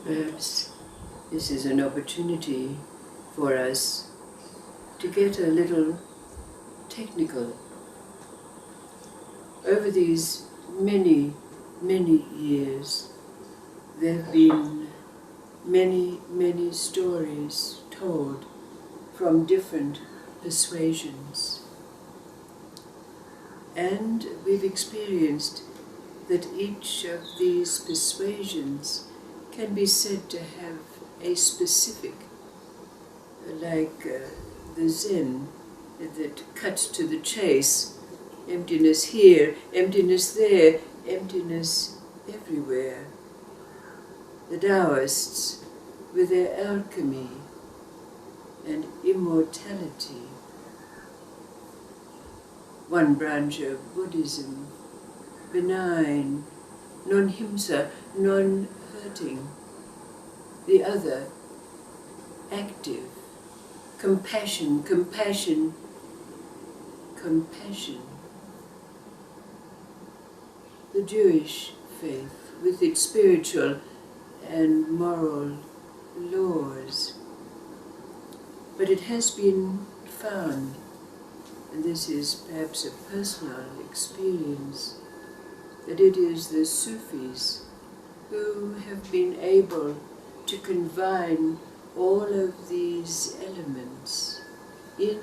Perhaps this is an opportunity for us to get a little technical. Over these many, many years, there have been many, many stories told from different persuasions. And we've experienced that each of these persuasions can be said to have a specific, like the Zen that cut to the chase, emptiness here, emptiness there, emptiness everywhere. The Taoists with their alchemy and immortality. One branch of Buddhism, benign, non-himsa, non-hurting. The other, active, compassion, compassion, compassion. The Jewish faith with its spiritual and moral laws. But it has been found, and this is perhaps a personal experience, that it is the Sufis who have been able to combine all of these elements in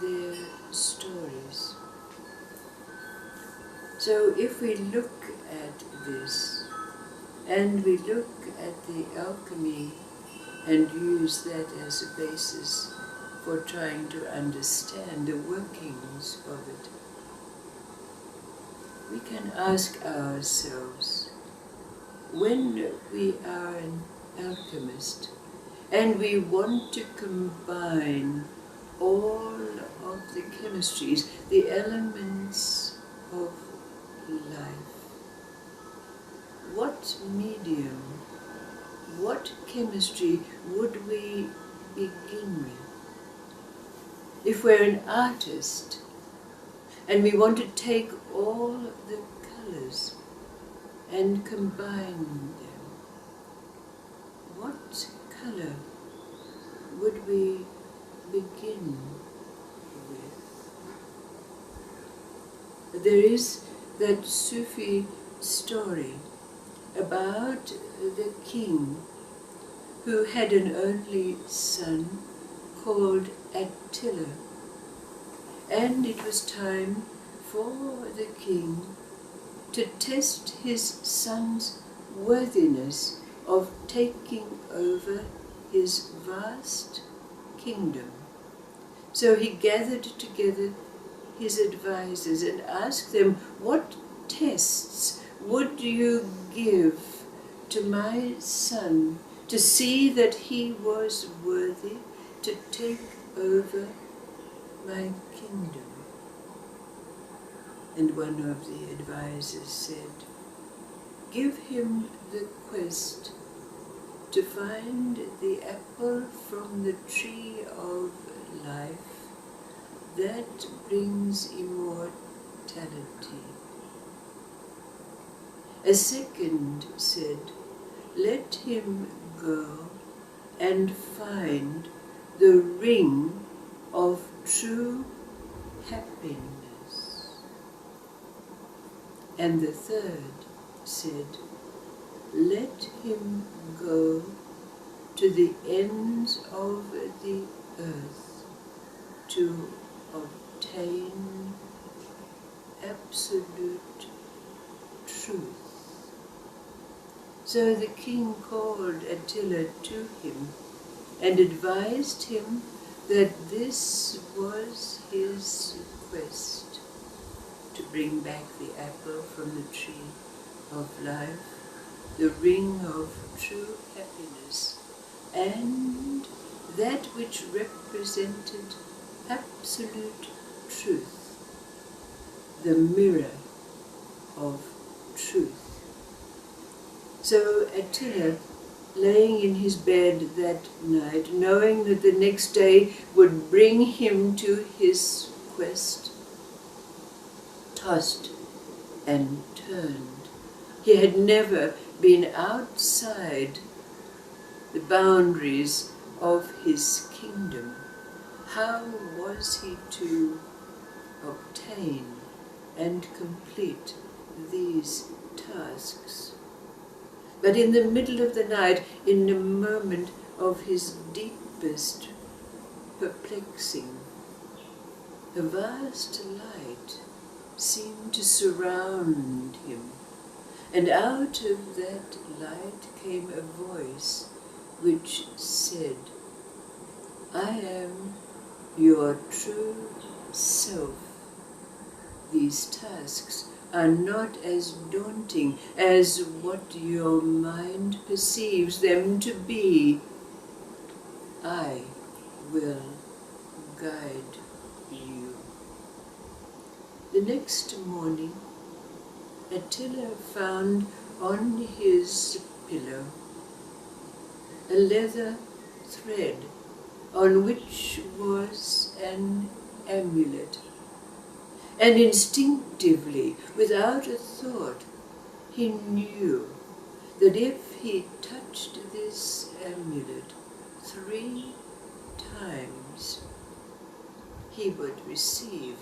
their stories. So if we look at this, and we look at the alchemy and use that as a basis for trying to understand the workings of it, we can ask ourselves, when we are an alchemist and we want to combine all of the chemistries, the elements of life, what medium, what chemistry would we begin with? If we're an artist and we want to take all the colors and combine them, what color would we begin with? There is that Sufi story about the king who had an only son called Attila, and it was time for the king to test his son's worthiness of taking over his vast kingdom. So he gathered together his advisors and asked them, what tests would you give to my son to see that he was worthy to take over my kingdom? And one of the advisors said, give him the quest to find the apple from the tree of life that brings immortality. A second said, let him go and find the ring of true happiness. And the third said, let him go to the ends of the earth to obtain absolute truth. So the king called Attila to him and advised him that this was his quest, to bring back the apple from the tree of life, the ring of true happiness, and that which represented absolute truth, the mirror of truth. So Attila, laying in his bed that night, knowing that the next day would bring him to his quest, tossed and turned. He had never been outside the boundaries of his kingdom. How was he to obtain and complete these tasks? But in the middle of the night, in a moment of his deepest perplexing, a vast light seemed to surround him, and out of that light came a voice which said, "I am your true self. These tasks are not as daunting as what your mind perceives them to be. I will guide you." The next morning, Attila found on his pillow a leather thread on which was an amulet, and instinctively, without a thought, he knew that if he touched this amulet 3 times, he would receive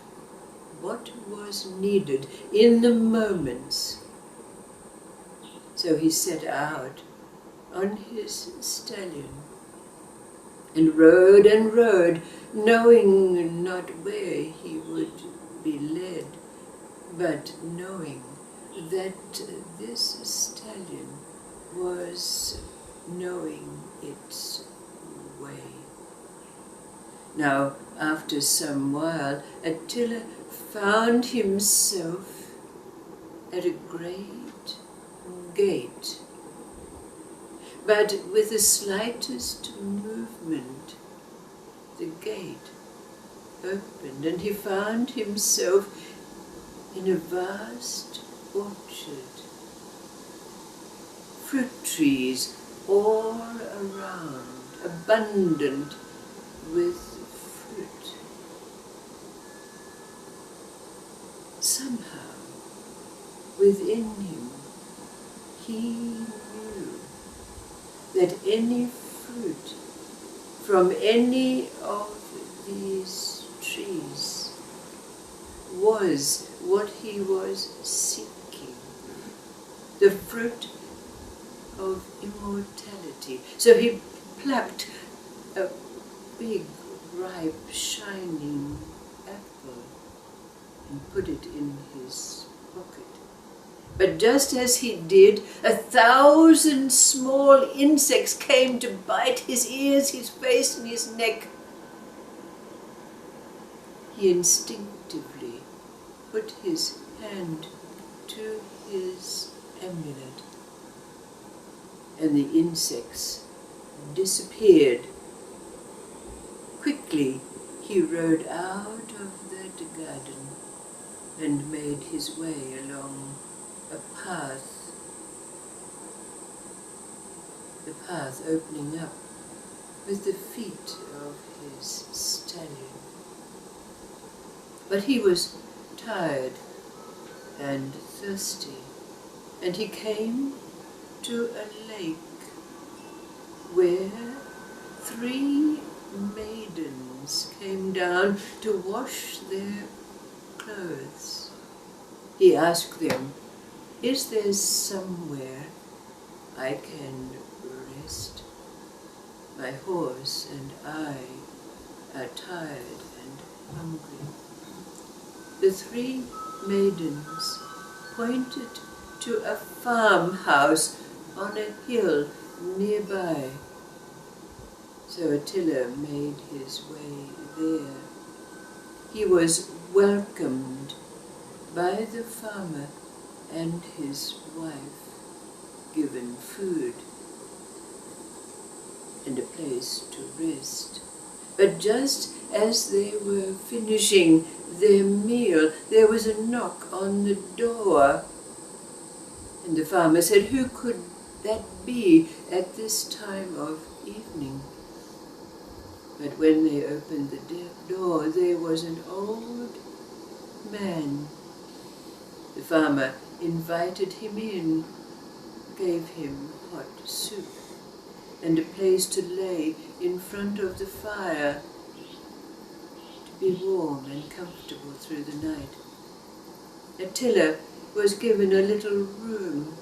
what was needed in the moments. So he set out on his stallion and rode, knowing not where he would be led, but knowing that this stallion was knowing its way. Now, after some while, Attila found himself at a great gate, but with the slightest movement, the gate opened, and he found himself in a vast orchard. Fruit trees all around, abundant with fruit. Somehow, within him, he knew that any fruit from any of these trees was what he was seeking, the fruit of immortality. So he plucked a big, ripe, shining apple and put it in his pocket. But just as he did, 1,000 small insects came to bite his ears, his face, and his neck. He instinctively put his hand to his amulet, and the insects disappeared. Quickly he rode out of that garden and made his way along a path, the path opening up with the feet of his stallion. But he was tired and thirsty, and he came to a lake where 3 maidens came down to wash their clothes. He asked them, "Is there somewhere I can rest? My horse and I are tired and hungry." The 3 maidens pointed to a farmhouse on a hill nearby. So Attila made his way there. He was welcomed by the farmer and his wife, given food and a place to rest. But just as they were finishing their meal, there was a knock on the door. And the farmer said, "Who could that be at this time of evening?" But when they opened the door, there was an old man. The farmer invited him in, gave him hot soup, and a place to lay in front of the fire to be warm and comfortable through the night. Attila was given a little room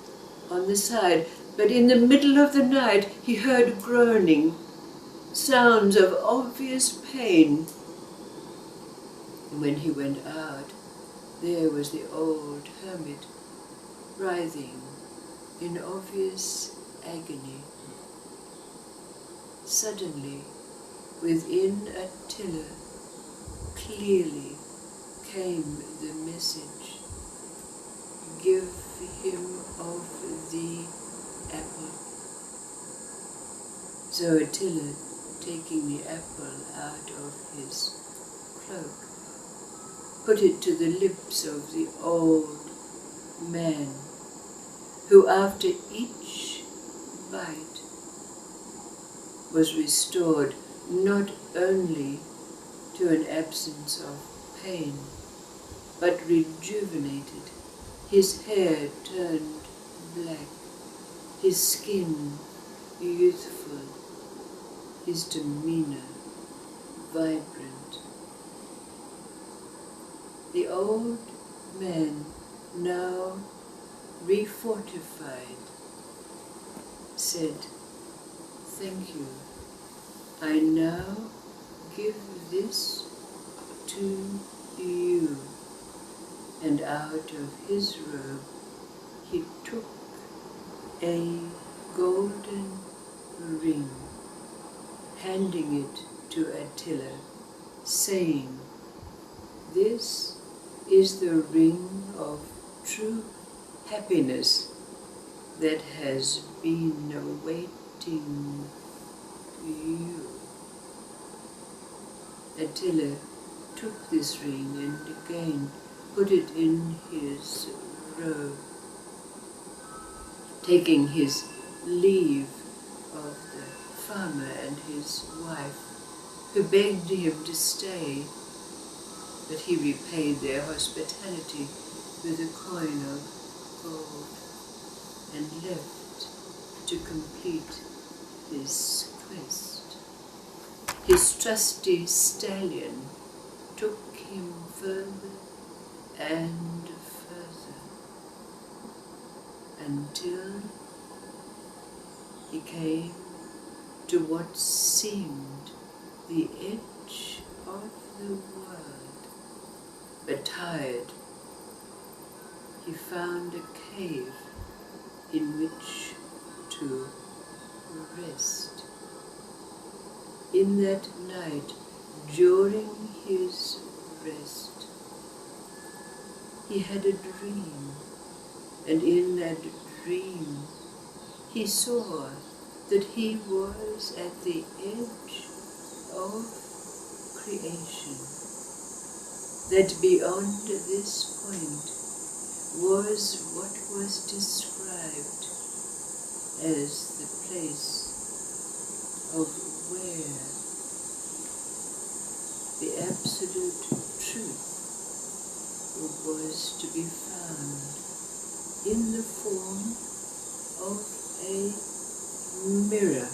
on the side, but in the middle of the night he heard groaning, sounds of obvious pain. And when he went out, there was the old hermit, writhing in obvious agony. Suddenly, within Attila, clearly came the message: give him of the apple. So Attila, taking the apple out of his cloak, put it to the lips of the old man, who after each bite was restored not only to an absence of pain, but rejuvenated. His hair turned black, his skin youthful, his demeanor vibrant. The old man, now refortified, said, "Thank you. I now give this to you." And out of his robe he took a golden ring, handing it to Attila, saying, "This is the ring of true happiness that has been awaiting you." Attila took this ring and again put it in his robe, taking his leave of the farmer and his wife, who begged him to stay, but he repaid their hospitality with a coin of gold and left to complete his quest. His trusty stallion took him further and further until he came to what seemed the edge of the world. But tired, he found a cave in which to rest. In that night, during his rest, he had a dream, and in that dream he saw that he was at the edge of creation, that beyond this point was what was described as the place of where the absolute truth was to be found in the form of a mirror.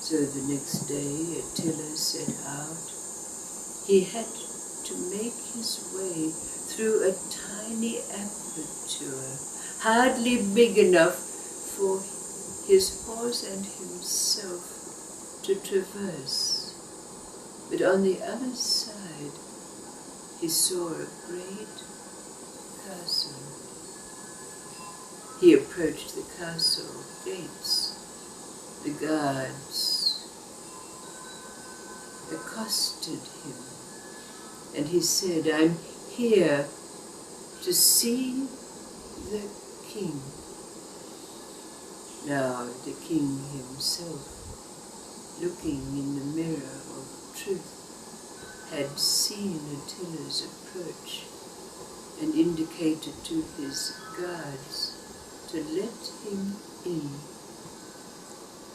So the next day Attila set out. He had to make his way through a tiny aperture, hardly big enough for his horse and himself to traverse. But on the other side he saw a great castle. He approached the castle gates. The guards accosted him, and he said, "I'm here to see the king." Now the king himself, looking in the mirror of truth, had seen Attila's approach and indicated to his guards to let him in.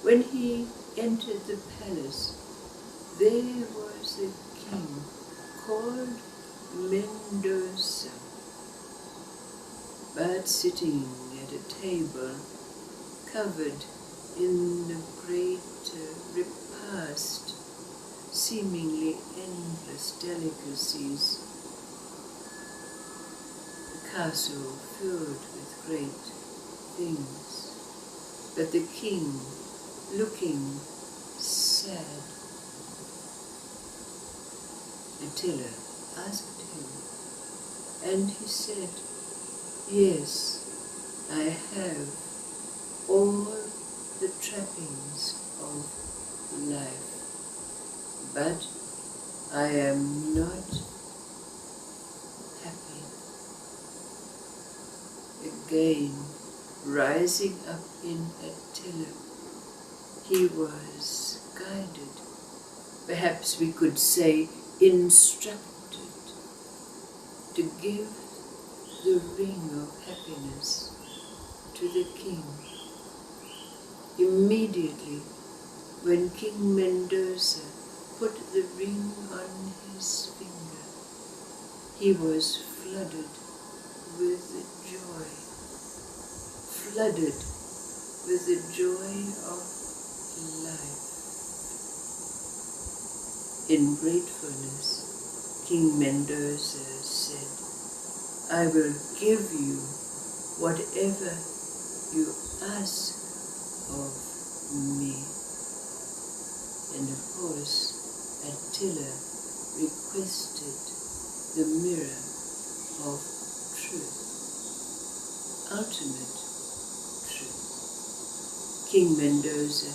When he entered the palace, there was a king called Mendoza, but sitting at a table covered in the great repast, seemingly endless delicacies, the castle filled with great things, but the king looking sad. Attila asked him, and he said, "Yes, I have all the trappings of life, but I am not happy." Again, rising up in Attila, he was guided, perhaps we could say instructed, to give the ring of happiness to the king. Immediately, when King Mendoza put the ring on his finger, he was flooded with joy, flooded with the joy of life. In gratefulness, King Mendoza said, "I will give you whatever you ask of me." And of course, Attila requested the mirror of truth, ultimate truth. King Mendoza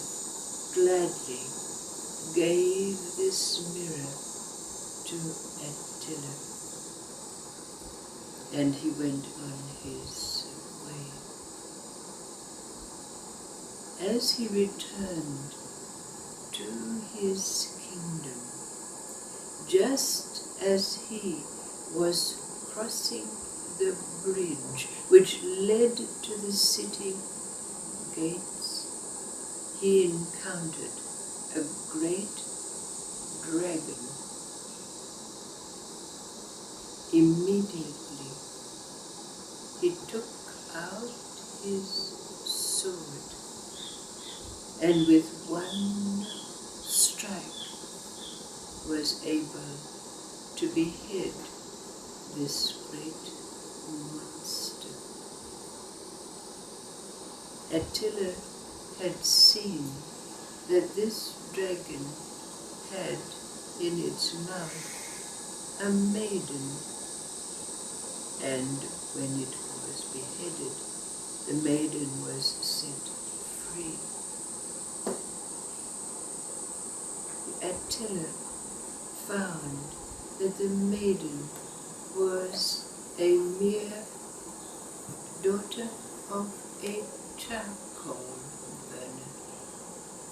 gladly gave this mirror to Attila, and he went on his way. As he returned to his kingdom, just as he was crossing the bridge which led to the city gates, he encountered a great dragon. Immediately, he took out his sword, and with one strike was able to behead this great monster. Attila had seen that this dragon had in its mouth a maiden, and when it was beheaded, the maiden was set free. Attila found that the maiden was a mere daughter of a charcoal burner,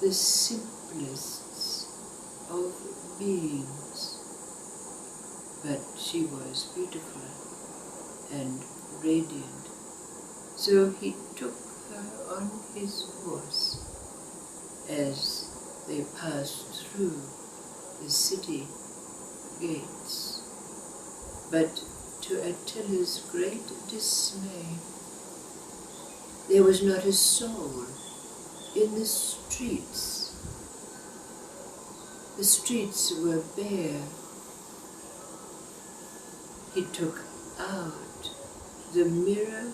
the simplest of beings, but she was beautiful and radiant. So he took her on his horse as they passed through the city gates. But to Attila's great dismay, there was not a soul in the streets. The streets were bare. He took out the mirror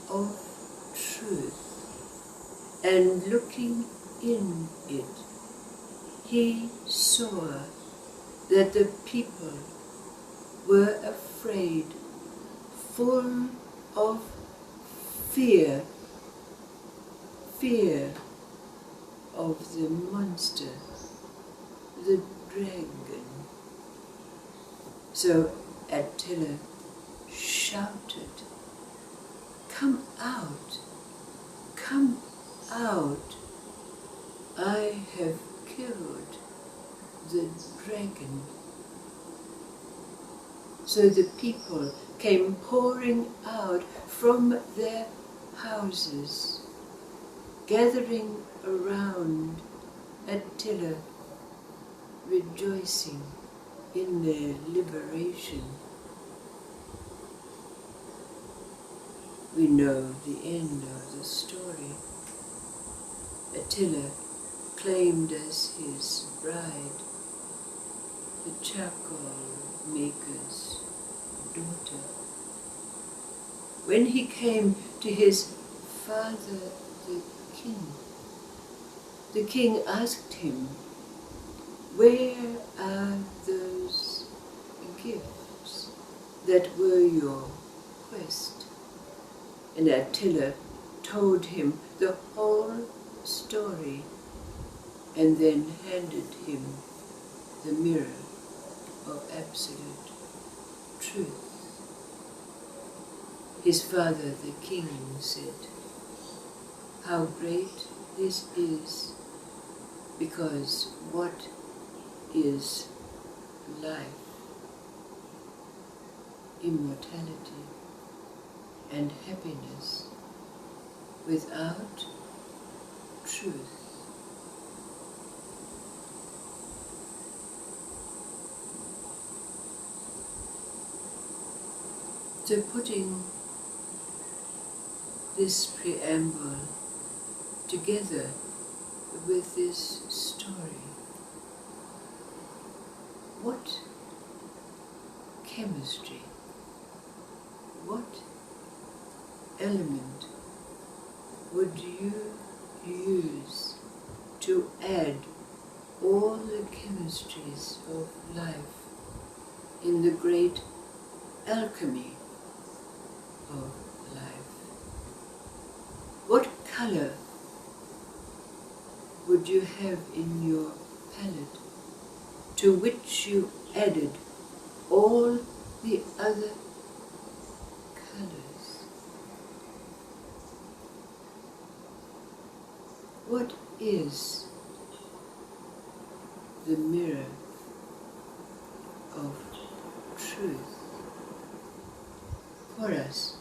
of truth, and looking in it, he saw that the people were afraid, full of fear of the monster, the dragon. So Attila shouted, "Come out, come out, I have killed the dragon." So the people came pouring out from their houses, gathering around Attila, rejoicing in their liberation. We know the end of the story. Attila claimed as his bride the charcoal maker's daughter. When he came to his father, the king asked him, "Where are those gifts that were your quest?" And Attila told him the whole story and then handed him the mirror of absolute truth. His father, the king, said, "How great this is, because what is life, immortality, and happiness without truth?" So putting this preamble together with this story, what chemistry, what element would you use to add all the chemistries of life in the great alchemy of life? What color would you have in your palette to which you added all the other colors? What is the mirror of truth for us?